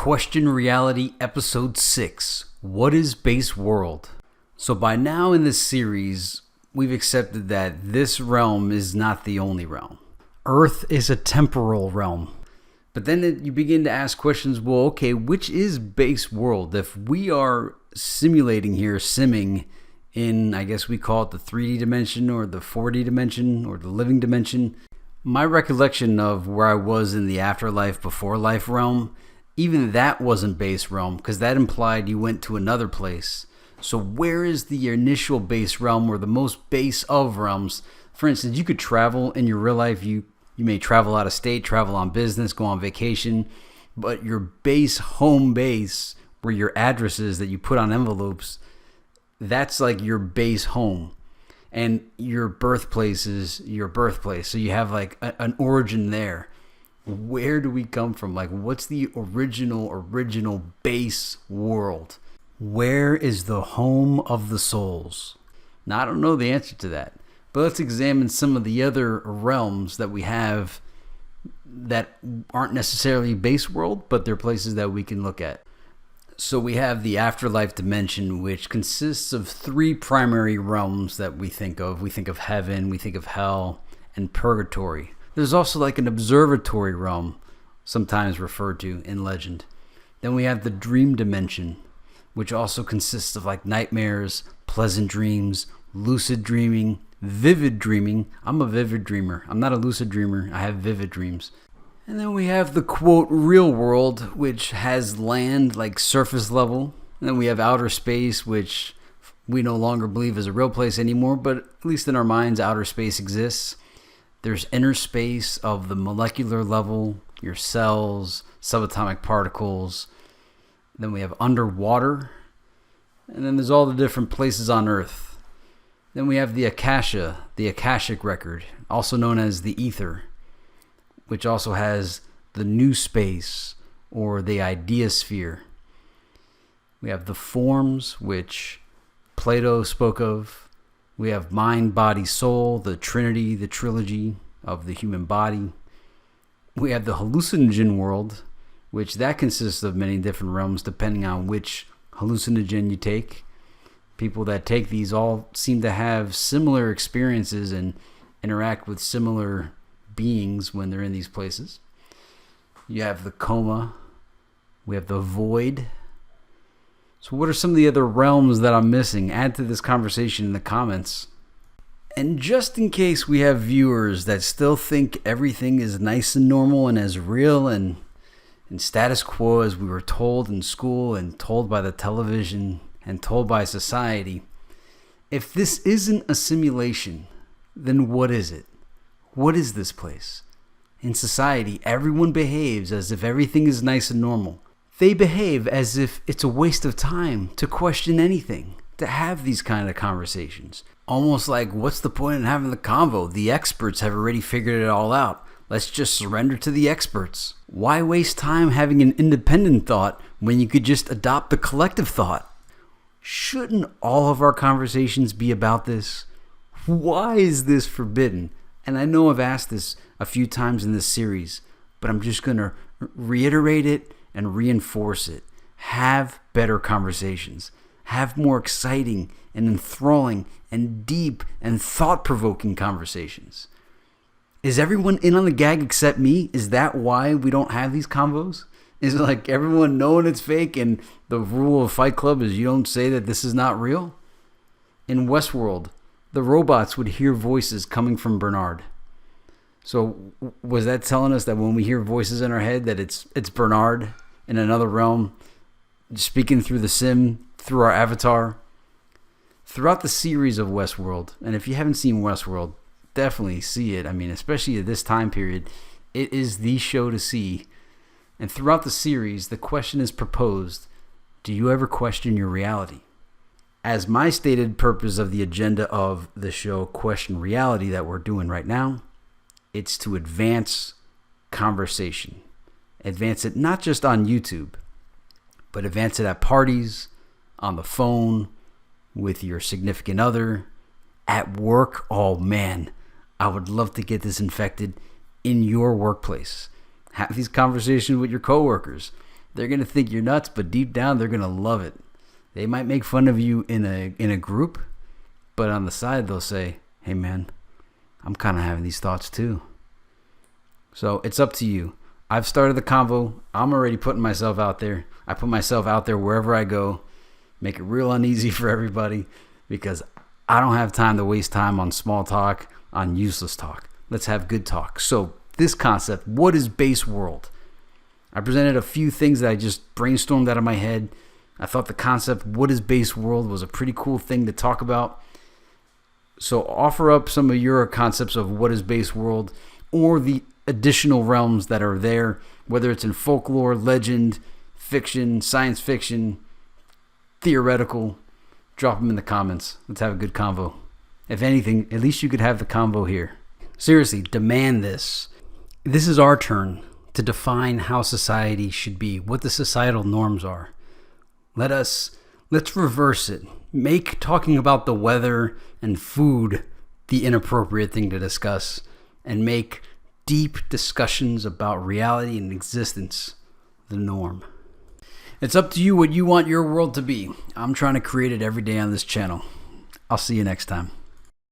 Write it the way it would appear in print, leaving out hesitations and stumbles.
Question Reality Episode 6. What is Base World? So by now in this series, we've accepted that this realm is not the only realm. Earth is a temporal realm. But then you begin to ask questions, well, okay, which is Base World? If we are simulating here, simming in, I guess we call it the 3D dimension or the 4D dimension or the living dimension, my recollection of where I was in the afterlife, before life realm, even that wasn't base realm because that implied you went to another place. So where is the initial base realm or the most base of realms? For instance, you could travel in your real life. You may travel out of state, travel on business, go on vacation, but your base, home base, where your address is that you put on envelopes, that's like your base home. And your birthplace is your birthplace. So you have like an origin there. Where do we come from? Like, what's the original base world? Where is the home of the souls? Now, I don't know the answer to that, but let's examine some of the other realms that we have that aren't necessarily base world, but they're places that we can look at. So we have the afterlife dimension, which consists of three primary realms that we think of. We think of heaven, we think of hell, and purgatory. There's also like an observatory realm, sometimes referred to in legend. Then we have the dream dimension, which also consists of like nightmares, pleasant dreams, lucid dreaming, vivid dreaming. I'm a vivid dreamer. I'm not a lucid dreamer. I have vivid dreams. And then we have the quote real world, which has land like surface level. And then we have outer space, which we no longer believe is a real place anymore, but at least in our minds, outer space exists. There's inner space of the molecular level, your cells, subatomic particles. Then we have underwater. And then there's all the different places on Earth. Then we have the Akasha, the Akashic record, also known as the ether, which also has the new space or the idea sphere. We have the forms, which Plato spoke of. We have mind, body, soul, the trinity, the trilogy of the human body. We have the hallucinogen world, which that consists of many different realms depending on which hallucinogen you take. People that take these all seem to have similar experiences and interact with similar beings when they're in these places. You have the coma. We have the void. So what are some of the other realms that I'm missing? Add to this conversation in the comments. And just in case we have viewers that still think everything is nice and normal and as real and status quo as we were told in school and told by the television and told by society, if this isn't a simulation, then what is it? What is this place? In society, everyone behaves as if everything is nice and normal. They behave as if it's a waste of time to question anything, to have these kind of conversations. Almost like, what's the point in having the convo? The experts have already figured it all out. Let's just surrender to the experts. Why waste time having an independent thought when you could just adopt the collective thought? Shouldn't all of our conversations be about this? Why is this forbidden? And I know I've asked this a few times in this series, but I'm just going to reiterate it and reinforce it. Have better conversations. Have more exciting and enthralling and deep and thought-provoking conversations. Is everyone in on the gag except me? Is that why we don't have these convos? Is it like everyone knowing it's fake and the rule of Fight Club is you don't say that this is not real? In Westworld, the robots would hear voices coming from Bernard. So was that telling us that when we hear voices in our head that it's Bernard in another realm speaking through the sim, through our avatar? Throughout the series of Westworld, and if you haven't seen Westworld, definitely see it. I mean, especially at this time period, it is the show to see. And throughout the series, the question is proposed, do you ever question your reality? As my stated purpose of the agenda of the show, Question Reality, that we're doing right now, it's to advance conversation. Advance it not just on YouTube, but advance it at parties, on the phone, with your significant other, at work. Oh man, I would love to get this infected in your workplace. Have these conversations with your coworkers. They're going to think you're nuts, but deep down, they're going to love it. They might make fun of you in a group, but on the side, they'll say, hey, man, I'm kind of having these thoughts too. So it's up to you. I've started the convo. I'm already putting myself out there. I put myself out there wherever I go. Make it real uneasy for everybody because I don't have time to waste time on small talk, on useless talk. Let's have good talk. So this concept, what is base world? I presented a few things that I just brainstormed out of my head. I thought the concept, what is base world, was a pretty cool thing to talk about. So offer up some of your concepts of what is base world or the additional realms that are there, whether it's in folklore, legend, fiction, science fiction, theoretical. Drop them in the comments. Let's have a good convo. If anything, at least you could have the convo here. Seriously, demand this. This is our turn to define how society should be, what the societal norms are. Let's reverse it. Make talking about the weather and food the inappropriate thing to discuss, and make deep discussions about reality and existence the norm. It's up to you what you want your world to be. I'm trying to create it every day on this channel. I'll see you next time.